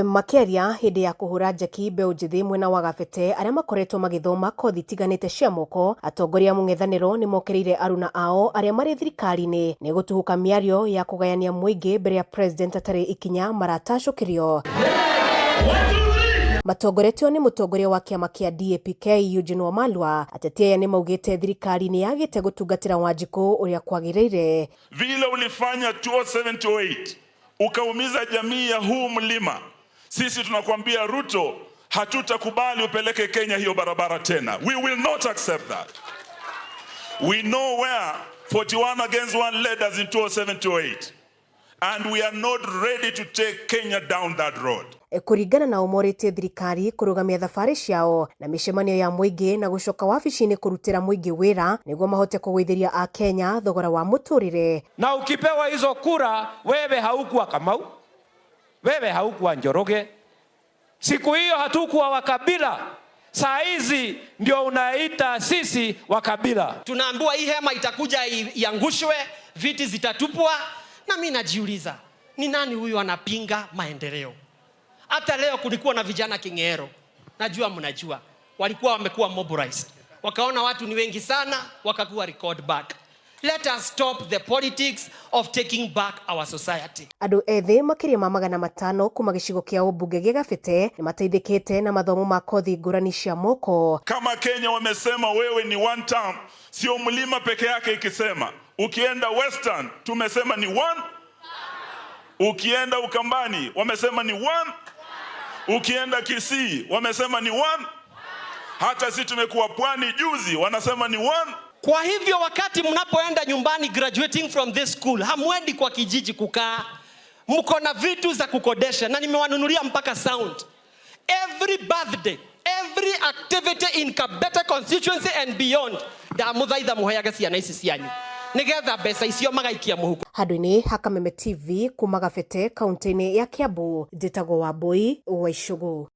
Makiaria hindi ya kuhura njeki mbeu njithi mwena wa Gabete aria makoretwo magithoma kothi tiganite cia moko, atongoria mung'ethaniro ni mokereire aruna ao aria mari thirikari-ini ni gutuhuka miario ya kugayania muingi mbere ya president atari ikinya maratacukirio. Matongoretio ni mutongoria wa kiama kia DAP-K Eugene Wamalwa, ateti aya ni maugite thirikari ni yagite gutungatira Wanjiku uria kwagiriire. Vile ulifanya 2007-2008 ukaumiza jamii ya huu mlima, sisi tunakwambia Ruto, hatutakubali upeleke Kenya hiyo barabara tena. We will not accept that. We know where 41 against 1 led us in 2007-2008. And we are not ready to take Kenya down that road. Kuringana na umorite thirikari kurugamia thabari ciao na micemanio ya muingi na gucoka wabici-ini kurutira muingi wira niguo mahote kugwithiria a Kenya thogora wa muturire. Na ukipewa hizo kura, wewe haukuwa Kamau, wewe haukuwa Njoroge, siku hiyo hatukuwa wakabila, saa hizi ndio unaita sisi wakabila. Tunaambiwa hii hema itakuja iangushwe, viti zitatupwa, na mimi najiuliza ni nani huyu anapinga maendeleo? Hata leo kulikuwa na vijana King'ero, najua mnajua, walikuwa wamekuwa mobilized, wakaona watu ni wengi sana, wakakuwa record back. Let us stop the politics of taking back our society. Andu ethi makiria ma 500 kuma gicigo kia ubunge gia Gabete ni mateithikite na mathomo ma kothi ngurani cia moko. Kama Kenya wamesema wewe ni one term, sio mlima peke yake ikisema. Ukienda Western tumesema ni one. Ukienda Ukambani wamesema ni one. Ukienda Kisii wamesema ni one. Hata sisi tumekuwa Pwani juzi wanasema ni one. Kwa hivyo wakati mnapoenda nyumbani graduating from this school, hamwendi kwa kijiji kukaa, mko na vitu za kukodesha, na nimewanunulia mpaka sound. Every birthday, every activity in Kabete constituency and beyond, da muthaitha muheage ciana ici cianyu nigetha mbeca icio magaikia muhuko. Handu-ini ha Kameme TV kuma Gabete kaunti-ini ya Kiambu, njitagwo Wambui wa Icugu.